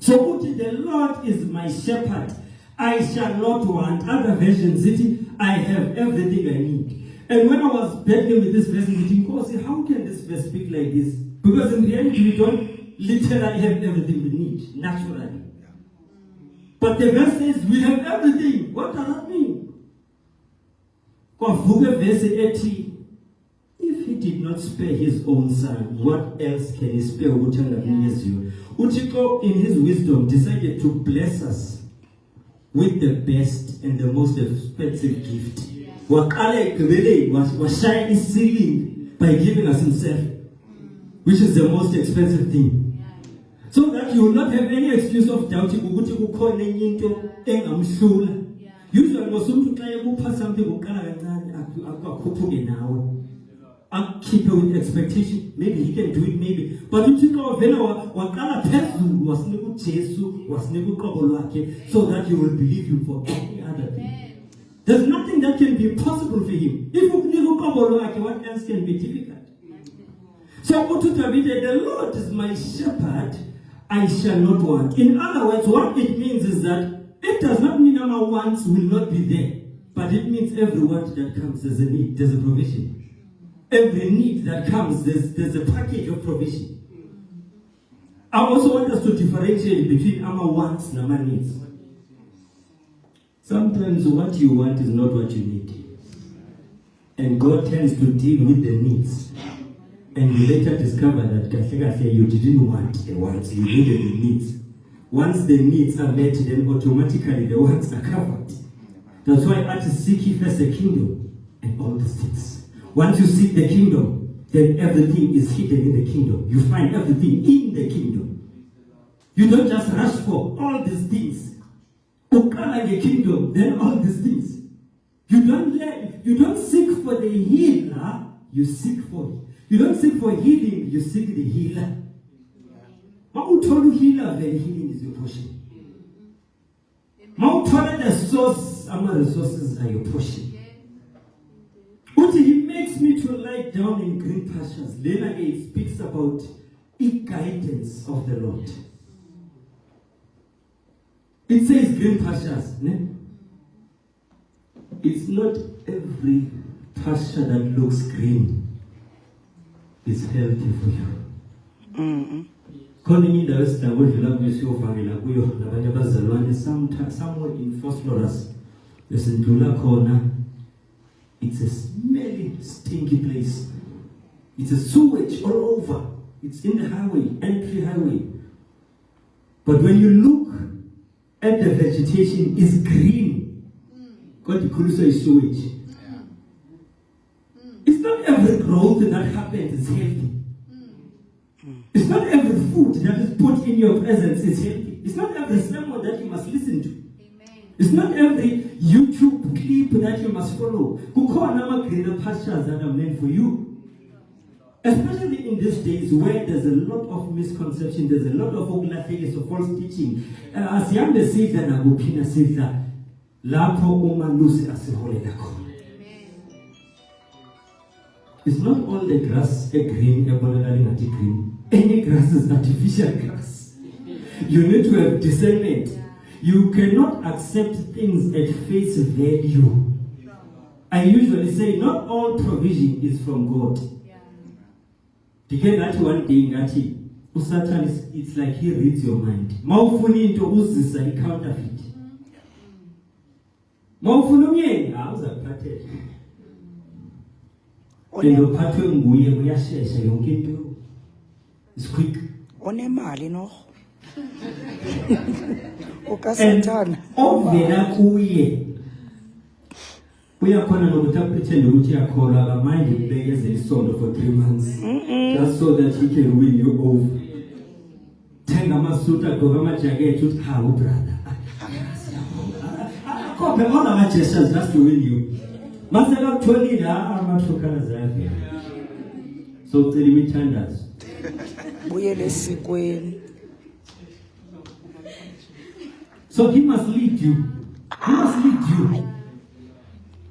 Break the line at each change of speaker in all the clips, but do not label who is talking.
So the Lord is my shepherd, I shall not want. Other versions, I have everything I need. And when I was battling with this verse, thinking, how can this verse speak like this? Because in reality, we don't literally have everything we need, naturally. But the verse says, we have everything. What does that mean? If he did not spare his own son, what else can he spare? Uchiko, in his wisdom, decided to bless us with the best and the most expensive gift. Was shy his ceiling by giving us himself, which is the most expensive thing. So that you will not have any excuse of doubting. Usually, something I'll keep it with expectation. Maybe he can do it, maybe. But you think of so that you will believe him for any other thing. There's nothing that can be possible for him. If what else can be difficult? So the Lord is my shepherd, I shall not want. In other words, what it means is that it does not mean our wants will not be there. But it means every want that comes, there's a need, there's a provision. Every need that comes, there's a package of provision. I also want us to differentiate between our wants and our needs. Sometimes what you want is not what you need. And God tends to deal with the needs. And you later discover that you didn't want the wants, you needed the needs. Once the needs are met, then automatically the wants are covered. That's why artists seek ye first the kingdom and all these things. Once you seek the kingdom, then everything is hidden in the kingdom. You find everything in the kingdom. You don't just rush for all these things. Ukala the kingdom, then all these things. You don't seek for the healer, you seek for it. You don't seek for healing, you seek the healer. Mautoru healer, then healing is your portion. Mautoru the source, our resources are your portion. He makes me to lie down in green pastures. Later it speaks about the guidance of the Lord. It says green pastures. Ne? It's not every pasture that looks green is healthy for you. Calling the West, somewhere in Phosphorus, there's a Dula corner. It's a smelly, stinky place. It's a sewage all over. It's in the highway, entry highway. But when you look at the vegetation, it's green. God, the Kurusa is sewage. It's not every growth that happens is healthy. It's not every food that is put in your presence is healthy. It's not every sermon that you must listen to. It's not every YouTube clip that you must follow. Kuko greener pastures that are meant for you. Especially in these days where there's a lot of misconception, there's a lot of false teaching. As Yambe says that Nagupina says that Lapo Oma Lucy Asiholeko. It's not all the grass a green, a green. Any grass is artificial grass. You need to have discernment. You cannot accept things at face value. I usually say not all provision is from God. To get that one thing, Satan it's like he reads your mind. Maufuni into uzisa counterfeit. Maufuni awuzaphathela. Endo phathwe nguye uyashesha yonke into. It's quick.
Onemali no. Ukasatana.
Ovela kuye. Uyakhona nokuthi apretend ukuthi yakhola abamanje kubekeze isondo for 3 months. Just so that he can win you over. Thenga amasuta gqoka amajacket uthi hawu brother. Kope all our gestures just to win you. Maseka kutholile amathokana zakhe. So cela imithandazo.
Buyele esikweni.
So he must lead you. He must lead you.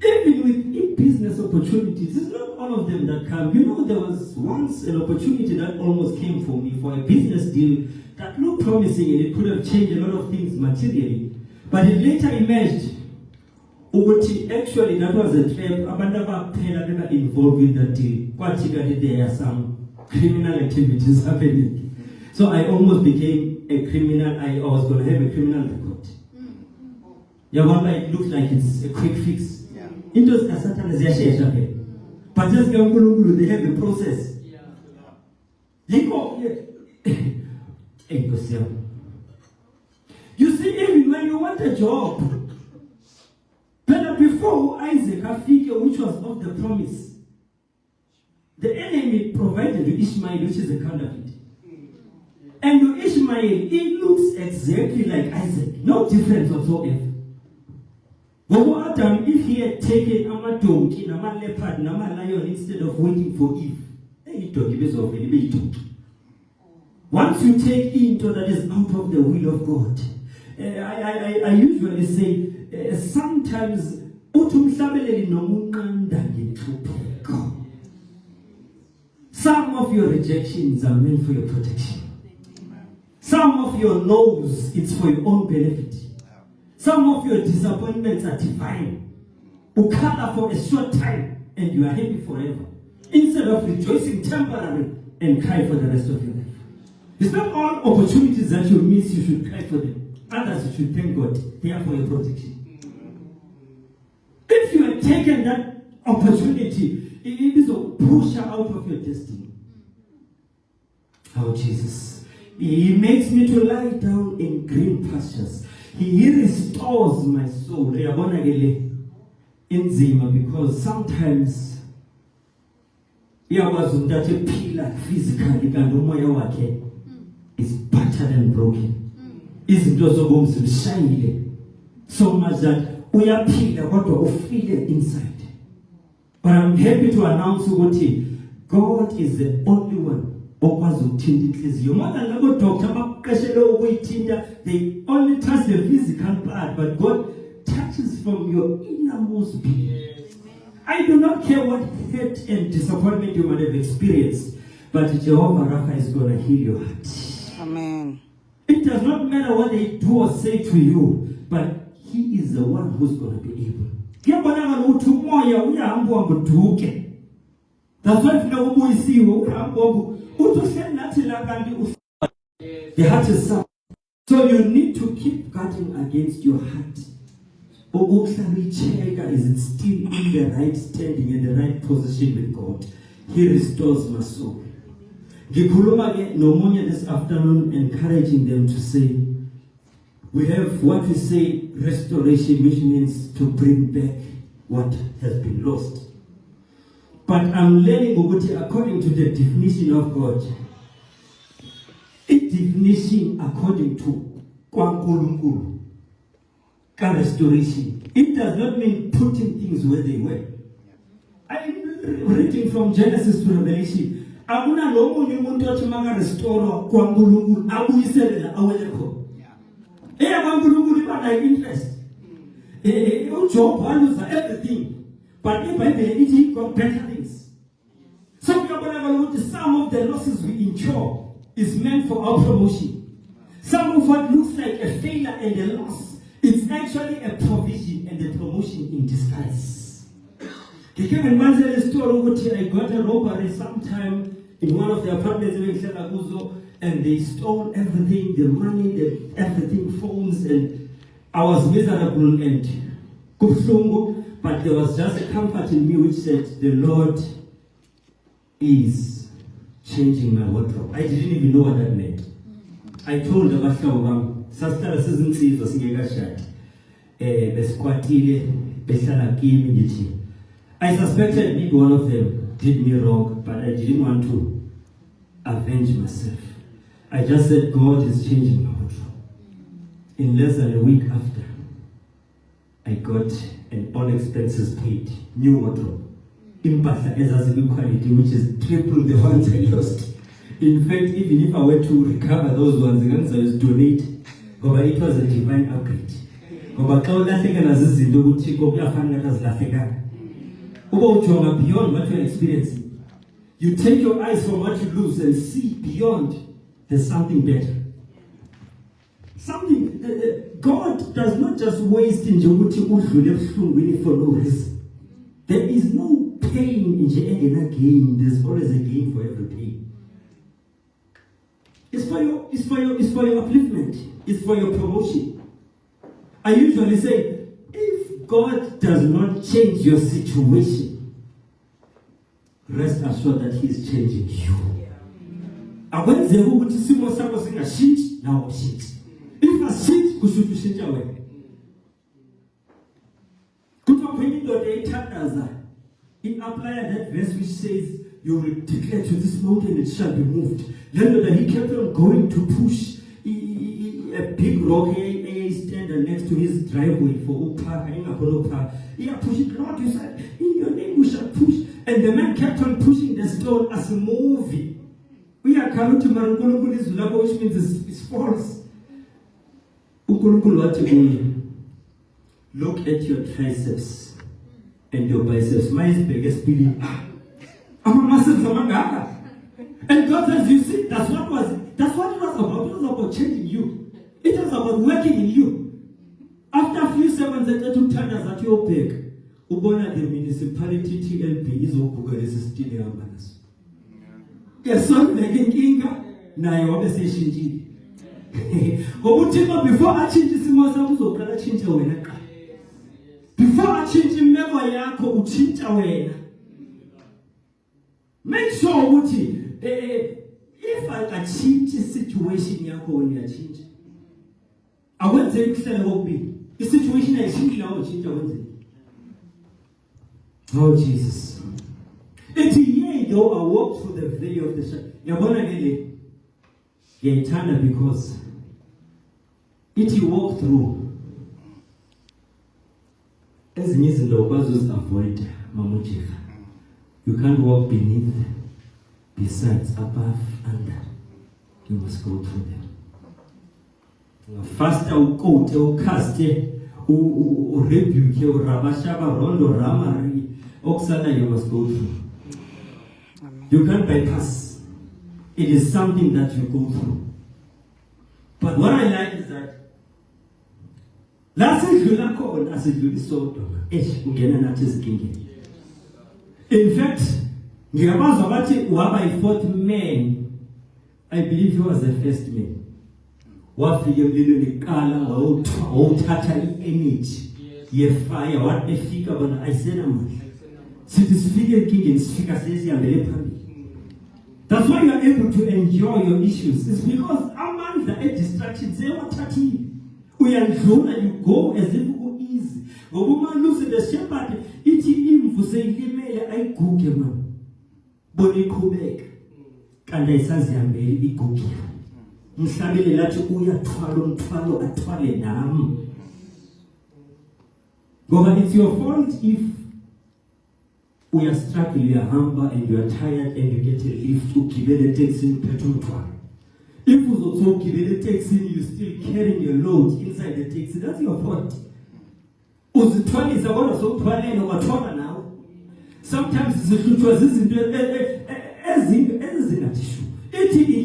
Even with in business business opportunities, it's not all of them that come. You know, there was once an opportunity that almost came for me for a business deal that looked promising and it could have changed a lot of things materially. But it later emerged, actually that was a trap. Abantu abaphela beba involved in that deal. Particularly there are some criminal activities happening. So I almost became a criminal. I was going to have a criminal record. Yeah, one it looks like it's a quick fix. Into the but just they have a process. You see, even when you want a job, but before Isaac figure which was of the promise, the enemy provided you Ishmael, which is a counterfeit. And your Ishmael, it looks exactly like Isaac, no difference whatsoever. But Adam, if he had taken a donkey, a leopard, a lion instead of waiting for Eve, once you take into that is out of the will of God. I usually say sometimes some of your rejections are meant for your protection. Some of your no's, it's for your own benefit. Some of your disappointments are divine. You color for a short time and you are happy forever. Instead of rejoicing temporarily and cry for the rest of your life. It's not all opportunities that you miss, you should cry for them. Others, you should thank God. They are for your protection. If you had taken that opportunity, it is a pusher out of your destiny. Oh, Jesus. He makes me to lie down in green pastures. He restores my soul. Because sometimes physically is battered and broken. So much that we are what we feel inside. But I'm happy to announce what God is the only one. They only touch the physical part, but God touches from your innermost being. I do not care what hurt and disappointment you might have experienced, but Jehovah Rapha is going to heal your heart.
Amen.
It does not matter what they do or say to you, but He is the one who's going to be able. That's why we see the heart is sound. So you need to keep guarding against your heart. Is it still in the right standing, in the right position with God? He restores my soul. Gikuluma Nomonia this afternoon, encouraging them to say, we have what we say restoration, which means to bring back what has been lost. But I'm learning according to the definition of God. A definition according to Kwankulunkulu, restoration. It does not mean putting things where they were. I'm reading from Genesis to Revelation. Akuna lomunye umuntu othi maka restore kwaNkulunkulu abuyiselela awelekho. KwaNkulunkulu iba interest. uJob lose everything. But the Bible he got better things. So some of the losses we incur is meant for our promotion. Some of what looks like a failure and a loss, it's actually a provision and a promotion in disguise. I got a robbery sometime in one of the apartments in Selaguzo, and they stole everything, the money, everything, phones, and I was miserable and kusungu, but there was just a comfort in me which said, the Lord is changing my wardrobe. I didn't even know what that meant. I told the Bashawam, Sastara season 3 was Singashad, Besquatile, Besala Kim. I suspected maybe one of them did me wrong, but I didn't want to avenge myself. I just said, God is changing my wardrobe. In less than a week after, I got an all expenses paid new wardrobe. Impasa as a good quality, which is triple the ones I lost. In fact, even if I were to recover those ones, I was donate. But it was a divine upgrade. Beyond what you're experiencing. You take your eyes from what you lose and see beyond. There's something better. God does not just waste in Jehuti for no reason. There is no pain in Jehuti gain. There's always a gain for every pain. It's for your upliftment. It's for your promotion. I usually say, if God does not change your situation, rest assured that He is changing you. Now shit. If I sit, we should change away. He applied that verse which says, you will declare to this mountain it shall be moved. Then he kept on going to push a big rock stand next to his driveway for Upa. He pushed it, Lord, you said, in your name we shall push. And the man kept on pushing the stone as a movie. We are coming to Marangolo, which means it's false. Look at your triceps and your biceps. My biggest belief. I'm a massive Zamanga. And God says, you see, that's what it was about. It was about changing you. It was about working in you. After a few seconds, they took tenders at your back. Ubona the municipality TLP is Okuga resisting ambulance. Yes, son, making Kinga. Now you want to say Shinji. Before I change this, I change away. Before I change him, never yako change away. Make sure if I can change the situation yako when you change. I won't say the situation I change now change away. Oh Jesus. It's a year though I walk through the valley of the shadow. You're gonna get eternal because it you walk through. As in the opposite avoid Mamuchika. You can't walk beneath, besides, above, under. You must go through them. Faster u cast u rebuke u rabashaba rondo ramari oksana you must go through. You can't bypass. It is something that you go through. But what I like is that last week you so in fact, I fought man. I believe he was the first man. What energy, fire, what a figure when I said this figure king and speaker says that's why you are able to enjoy your issues. It's because among the distractions, they are we are drawn and you go as if it go easy. But woman looks at the shepherd, for saying, I cook him. Bonnie Quebec. Can I say, I'm very good? Musabili lati uya twalo atwale nam. God, it's your fault if we are struggling, you are humble and you are tired and you get a lift to give it a taxi petrol. If you also give it a taxi, you still carrying your load inside the taxi. That's your fault. Sometimes it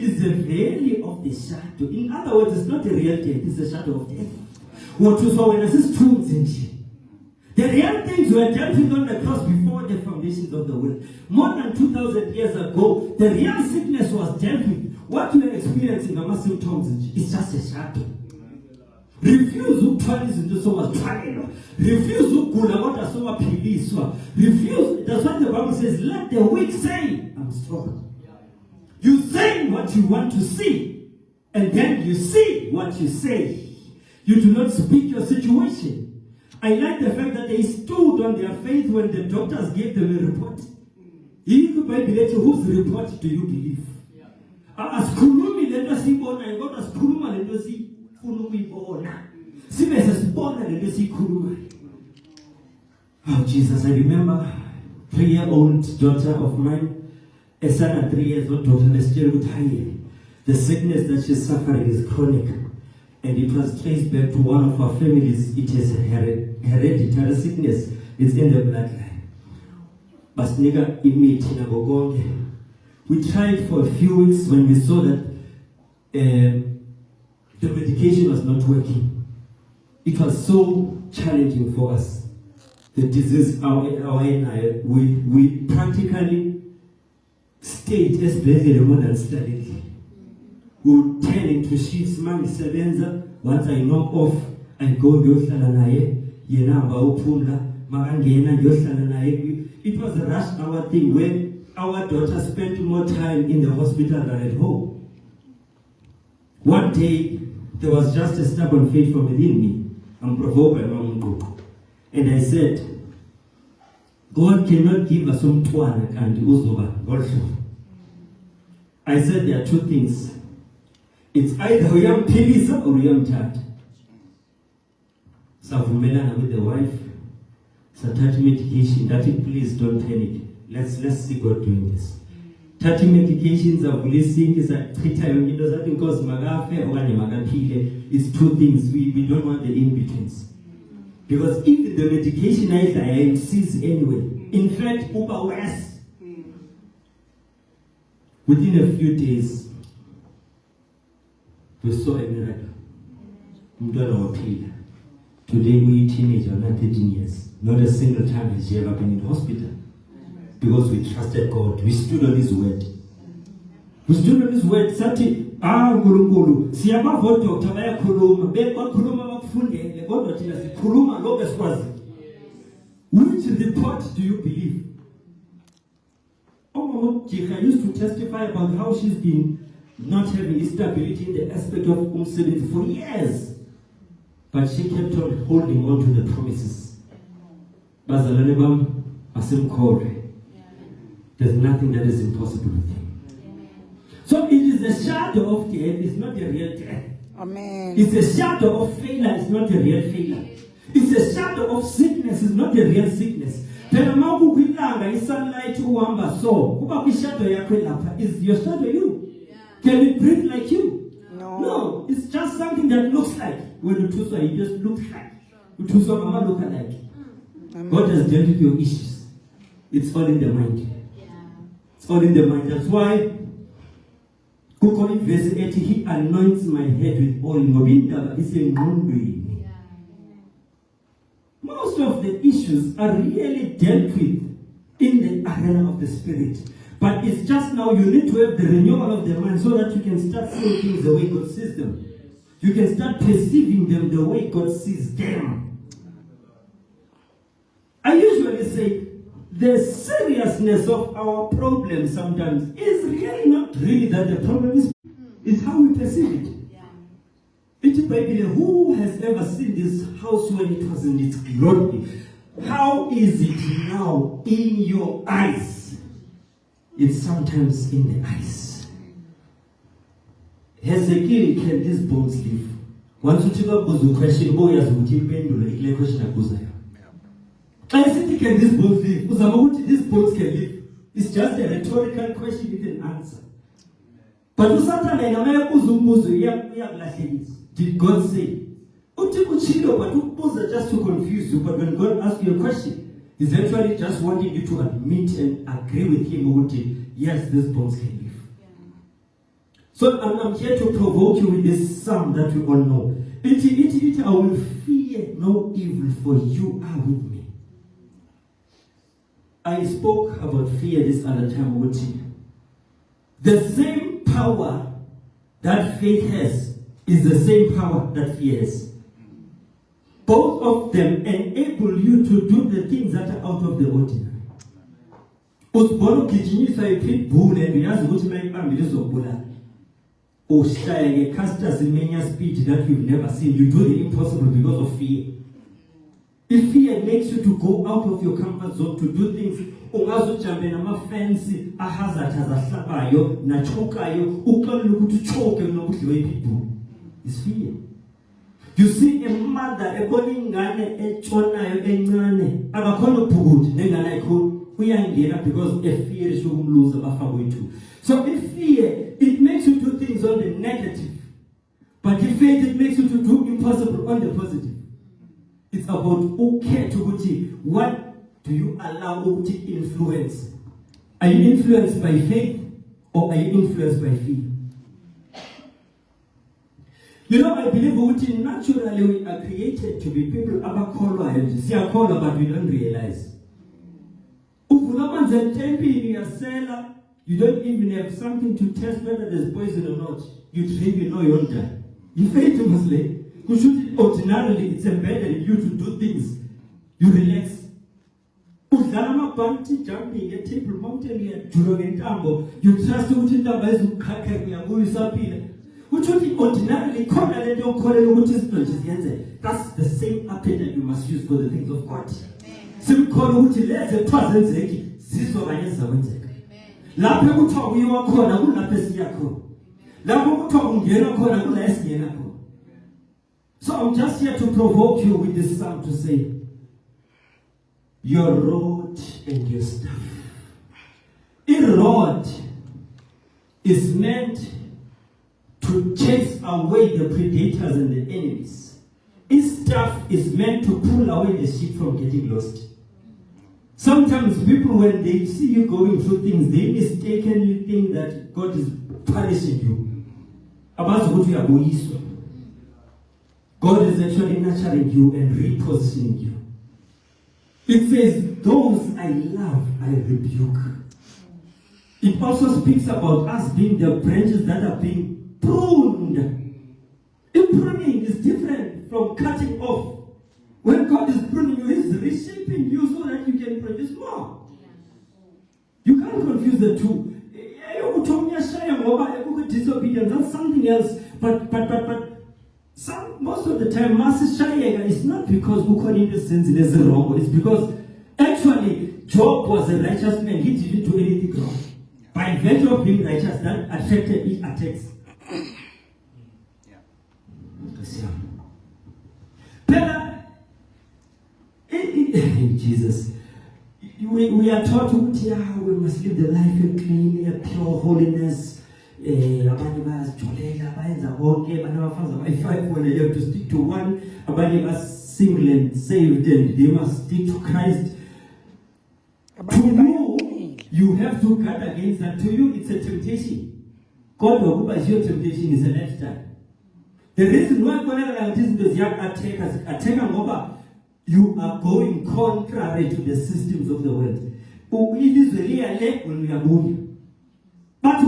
is the valley of the shadow. In other words, it's not a real death, it's a shadow of death. What you saw when I said truths in you. The real things were dealt with on the cross before the foundations of the world. More than 2,000 years ago, the real sickness was dealt with. What you are experiencing, the symptoms, is just a shadow. Refuse to punish into so much trial. Refuse to go about so much peace. Refuse. That's what the Bible says. Let the weak say, I'm strong. You say what you want to see, and then you see what you say. You do not speak your situation. I like the fact that they stood on their faith when the doctors gave them a report. Whose report do you believe? As Kulumi, let us see born, and God as Kuluma, let us see Kulumi born. Simes is born, and let us see Kuluma. Oh, Jesus, I remember 3-year-old daughter of mine, a son at 3 years old daughter, the sickness that she's suffering is chronic. And it was traced back to one of our families. It is a hereditary sickness. It's in the bloodline. basinika imithi nako konke. We tried for a few weeks when we saw that the medication was not working. It was so challenging for us. The disease, we practically stayed as basically more than studied. We would turn into shifts, man, sevenza. Once I knock off, I go yohlala naye, yena bawuphumla, makangena yohlala naye. It was a rush hour thing where our daughter spent more time in the hospital than at home. One day, there was just a stubborn faith from within me. I'm provoked by Mamungu. And I said, God cannot give us some tuana and uzoba also. I said there are two things. It's either we am Pilisa or we am Chat. Savumelana with the wife. Satati medication. That please don't panic. Let's see God doing this. 30 medications of blessing is a 3 times. It doesn't cause magafe or magapile. It's two things. We don't want the in-betweens. Because if the medication is cease anyway, in fact, over worse. Within a few days, we saw a miracle. Today we teenager, not 13 years. Not a single time has she ever been in hospital. Because we trusted God. We stood on His word. We stood on His word. Sati, Guru, Siama Voto, Tabaya Kuluma, Beba Kuluma Funde, Legodotina, Kuluma Lopez was. Which report do you believe? Oh, Jika used to testify about how she's been not having stability in the aspect of umsebenzi for years. But she kept on holding on to the promises. Bazalwane bam, asimkhore. There's nothing that is impossible with Him. So it is a shadow of death, it's not a real death.
Amen.
It's a shadow of failure, it's not a real failure. It's a shadow of sickness, it's not a real sickness. Phela makukwilanga isunlight uhamba so, kuba kwishadow yakho lapha, is your shadow you? Can it breathe like you? No, it's just something that looks like. When you do so, it just looks like. You do so, mama look alike. God has dealt with your issues. It's all in the mind. It's all in the mind. That's why Kukoni verse 80, He anoints my head with oil. Ngobindaba isengqondweni. Most of the issues are really dealt with in the arena of the spirit. But it's just now you need to have the renewal of the mind so that you can start seeing things the way God sees them. You can start perceiving them the way God sees them. I usually say the seriousness of our problem sometimes is really not really that the problem is. It's how we perceive it. It's baby, who has ever seen this house when it was in its glory? How is it now in your eyes? It's sometimes in the eyes. Hezekiah, can these bones live? Once you take up the question, boy, as we keep pendulum, the question goes there. I said, can these bones live? These bones can live. It's just a rhetorical question with an answer. But did God say? Just to confuse you, but when God asks you a question, He's actually just wanting you to admit and agree with Him. Yes, these bones can live. So I'm here to provoke you with this psalm that we all know. I will fear no evil, for you are with me. I spoke about fear this other time. The same power that faith has is the same power that fear has. Both of them enable you to do the things that are out of the ordinary. Speed that you've never seen. You do the impossible because of fear. If fear makes you to go out of your comfort zone to do things, it's fear. You see a mother, a boning gane, a chona, a nane, a kono put, we are because a fear is you lose a way too. So in fear, it makes you do things on the negative. But in faith, it makes you to do impossible on the positive. It's about okay to what do you allow to influence? Are you influenced by faith or are you influenced by fear? You know, I believe naturally we are created to be people abakholwayo. Siyakholwa but we don't realize. You don't even have something to test whether there's poison or not. You drink, you know you won't die. You faith Muslim. Ordinarily, it's embedded in you to do things. You relax. Udlala amabhanti, jumping at Table Mountain, you trust ukuthi indaba ezikhakha kuyabuyisaphila. Uthi ordinarily khona lento yokholelwa ukuthi izinto nje ziyenze. That's the same appetite you must use for the things of God. Simkhona ukuthi lezi ethwazenzeki sizwa kanye zakwenzeka. Lapho kuthiwa kuyiwa khona kulapho esiya khona. Lapho kuthiwa kungena khona kula esingena khona. So I'm just here to provoke you with this psalm to say, your rod and your staff. A rod is meant to chase away the predators and the enemies. His staff is meant to pull away the sheep from getting lost. Sometimes people, when they see you going through things, they mistakenly think that God is punishing you. God is actually nurturing you and repositioning you. It says, those I love, I rebuke. It also speaks about us being the branches that are being pruned. Pruning is different from cutting off. When God is pruning you, He's reshaping you so that you can produce more. You can't confuse the two. Disobedience, that's something else. But most of the time, Master Shayega is not because in the sense it is wrong. It's because actually Job was a righteous man. He didn't do anything wrong. By virtue of being righteous, that attracted his attacks. Jesus, we are taught we must live the life in clean, pure holiness. Abanye bayazijolela bayenza konke abanye abafazi abayi-5 when they have to stick to one, abanye single and saved and they must stick to Christ. To you, you have to guard against that. To you, it's a temptation. God will is your temptation is a lifestyle. The reason why those young attackers, you are going contrary to the systems of the world. It is really a leg when we are moving. But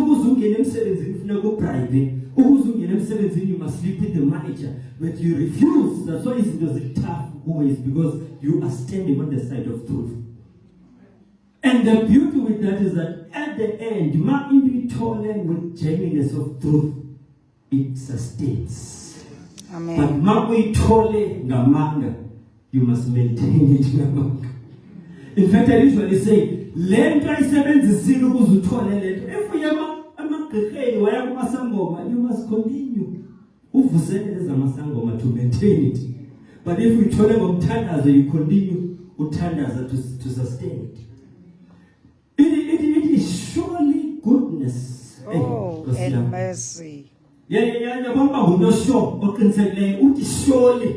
private, you must sleep with the manager. But you refuse. That's why it was a tough ways, because you are standing on the side of truth. And the beauty with that is that at the end, with genuineness of truth, it sustains.
Amen.
But you must maintain it. In fact, I usually say, if you must continue to maintain it. But if we told them you continue to sustain it. It is surely goodness.
And mercy.
Surely.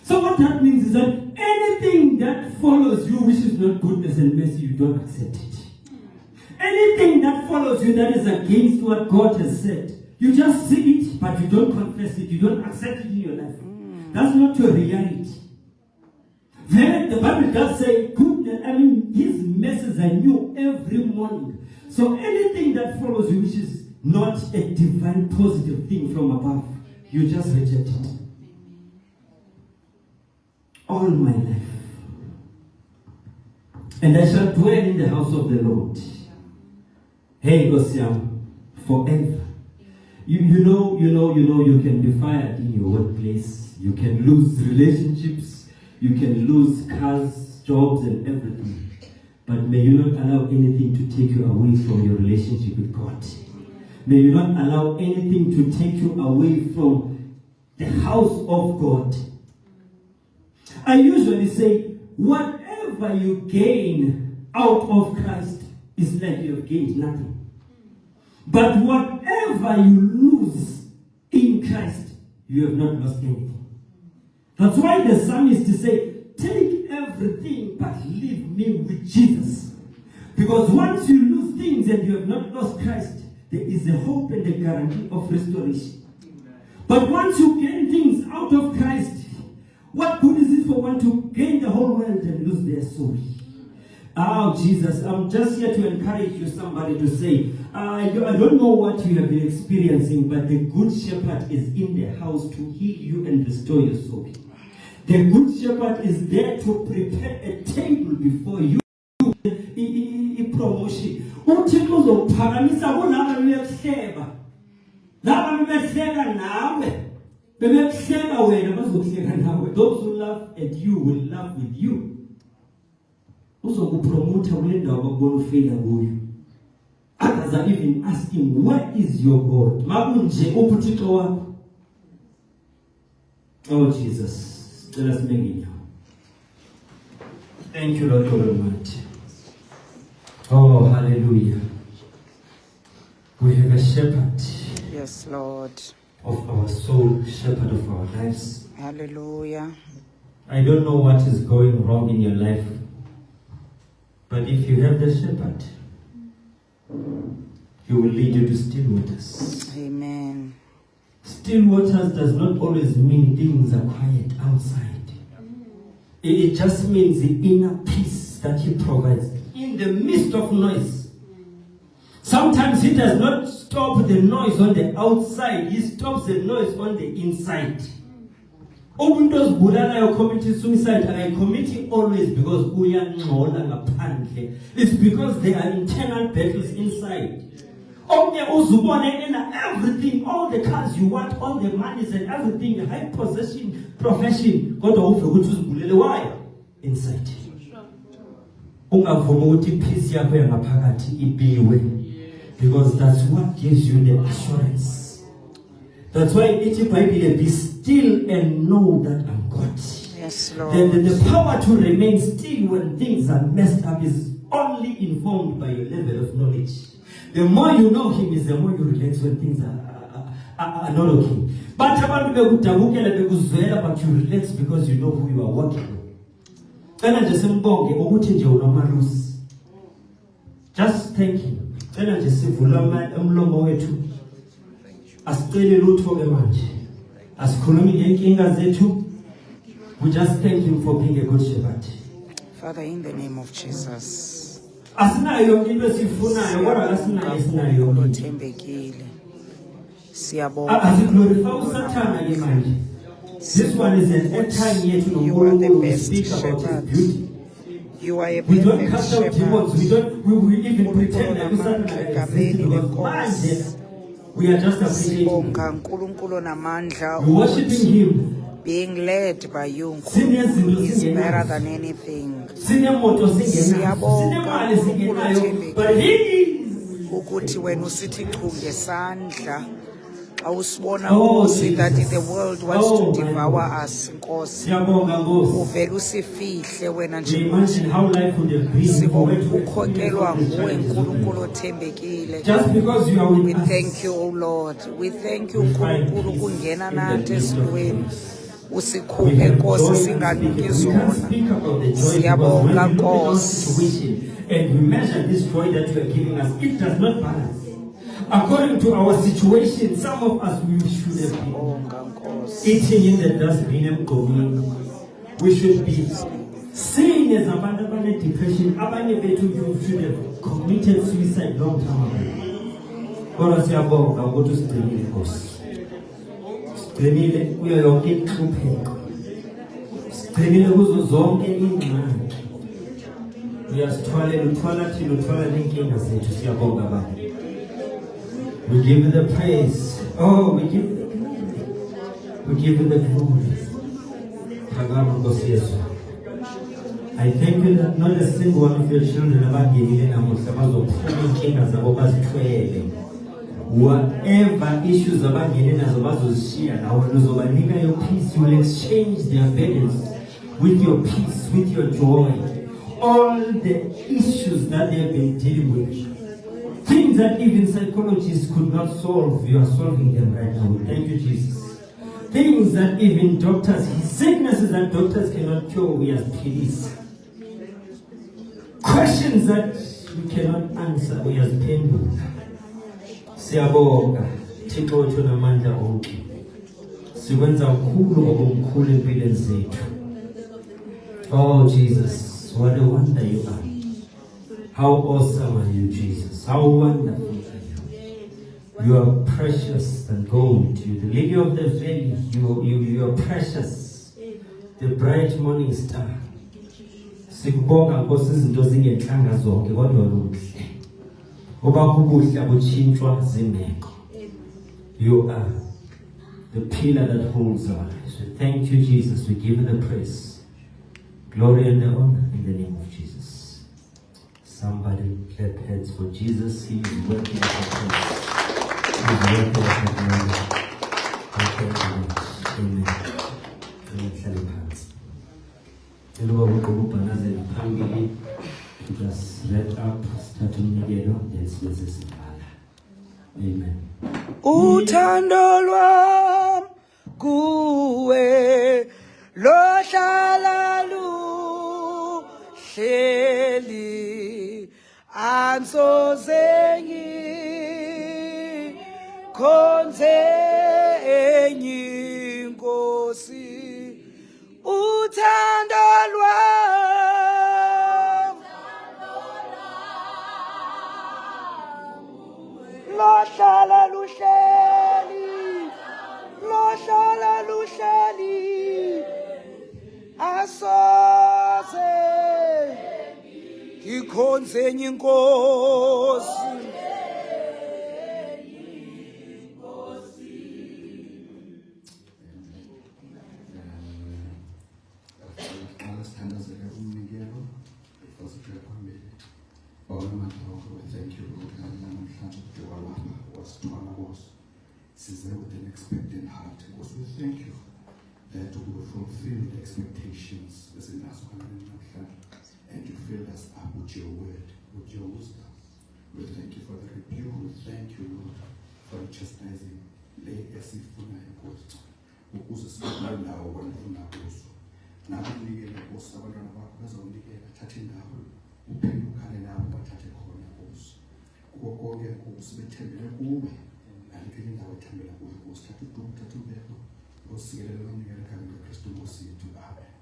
So what that means is that anything that follows you which is not goodness and mercy, you don't accept it. Anything that follows you that is against what God has said, you just see it, but you don't confess it, you don't accept it in your life. That's not your reality. Then the Bible does say, His mercies are new every morning. So anything that follows you which is not a divine positive thing from above, you just reject it. All my life. And I shall dwell in the house of the Lord. Hey, Gosiam, forever. You know, you can be fired in your workplace. You can lose relationships. You can lose cars, jobs, and everything. But may you not allow anything to take you away from your relationship with God. May you not allow anything to take you away from the house of God. I usually say, whatever you gain out of Christ is like you have gained nothing. But whatever you lose in Christ, you have not lost anything. That's why the psalmist say, take leave everything but leave me with Jesus. Because once you lose things and you have not lost Christ, there is a hope and a guarantee of restoration. But once you gain things out of Christ, what good is it for one to gain the whole world and lose their soul? Oh, Jesus, I'm just here to encourage you, somebody, to say, I don't know what you have been experiencing, but the Good Shepherd is in the house to heal you and restore your soul. The Good Shepherd is there to prepare a table before you. Promotion. Uthixo uzophakamisa kulabo bebehleba. Laba bebehleka nawe. Bebehleka wena bazokuhleka nawe. Those who laugh at you will laugh with you. Uzokupromote kule ndawo bakubona ufela kuyo. Others are even asking, where is your God? Makunje uPhutho wakho. Oh Jesus, let us make it. Thank you, Lord God Almighty. Oh, hallelujah. We have a shepherd.
Yes, Lord.
Of our soul, shepherd of our lives.
Hallelujah.
I don't know what is going wrong in your life, but if you have the shepherd, he will lead you to still waters.
Amen.
Still waters does not always mean things are quiet outside. It just means the inner peace that he provides in the midst of noise. Sometimes he does not stop the noise on the outside, he stops the noise on the inside. Open those Budala committing suicide, and I commit it always because it's because there are internal battles inside. Everything, all the cars you want, all the monies and everything, high possession, profession, why? Inside. Because that's what gives you the assurance. That's why it's Bible, be still and know that I'm God.
Yes, Lord.
The power to remain still when things are messed up is only informed by your level of knowledge. The more you know him is the more you relax when things are not okay. But you relax because you know who you are working with. Just thank him. We just thank him for being a good shepherd.
Father, in the name of Jesus.
This one is an time yet to
You are the best
speak about his beauty.
You are a
We don't
perfect
cast out demons. We even pretend like we are just appreciating him. We're worshiping him.
Being led by you is better than anything.
But he is
ukuthi wena usithi chu ngesandla awusibona ukuthi that the world wants to devour us nkosi uvela usifihle wena nje
imagine how life would have been
ukhokelwa nguwe uNkulunkulu othembekile.
Just because you are with
we
us.
Thank you, O Lord. We thank you uNkulunkulu kungena nathi esilweni usikhuphe Nkosi singanuki zona. Siyabonga Nkosi.
And we measure this joy that you are giving us. It does not balance. According to our situation, some of us we should have been eating in the dustbin and going. We should be seen as abandoned depression. You should have committed suicide long time ago. I'll go to Strenile House. Strenile, we are okay to pay. Strenile was zonke ingxaki. We give you the praise. Oh, we give you the glory. We give you the glory. I thank you that not a single one of your children are giving whatever issues about getting as about share, now your peace, you will exchange their burdens with your peace, with your joy. All the issues that they have been dealing with, things that even psychologists could not solve, you are solving them right now. Thank you, Jesus. things that even doctors, sicknesses that doctors cannot cure, we have peace. Questions that we cannot answer, we have painful. Siyabonga, Thixo wethu namandla onke. Sikwenza ukhulu ngobukhulu empilweni zethu. Oh Jesus, what a wonder you are. How awesome are you, Jesus? How wonderful are you? You are precious than gold. You, the lily of the valley, you are precious. The bright morning star. Sikubonga Nkosi izinto zingenhlanga zonke kodwa luhle. Oba kubuhle abutshintshwa zimeko. You are the pillar that holds our lives. So thank you, Jesus. We give you the praise, glory and the honor in the name of Jesus. Somebody clap hands for Jesus. He is working for us. He is working for us. Thank you very much. Amen. Amen. Hello, we just let up, start to Miguel, yes, this Amen.
Uthando lwam kuwe lohlala luhleli ansoze ngikhonze enye inkosi. Uthando lwam lohlala luhleli asoze ngikhonze enye inkosi.
Thank you, Lord. With an expectant heart, because we thank you that we will fulfill the expectations and you fill us up with your word, with your wisdom. We thank you for the rebuke. We thank you, Lord, for the chastising. Lay as if we are opposed. Ukuze sibe nawo wena kuso. Nakunikela kuso abantwana bakho bazonikela thatha indawo. Uphinde ukhale nabo bathathe khona kuso. Kuko konke kuso bethembele kuwe. Alikele indawo ethembela kuwe kuso. Thatha udumo, thatha ubeko. Usikelele unikele khona Kristu Nkosi yethu. Amen.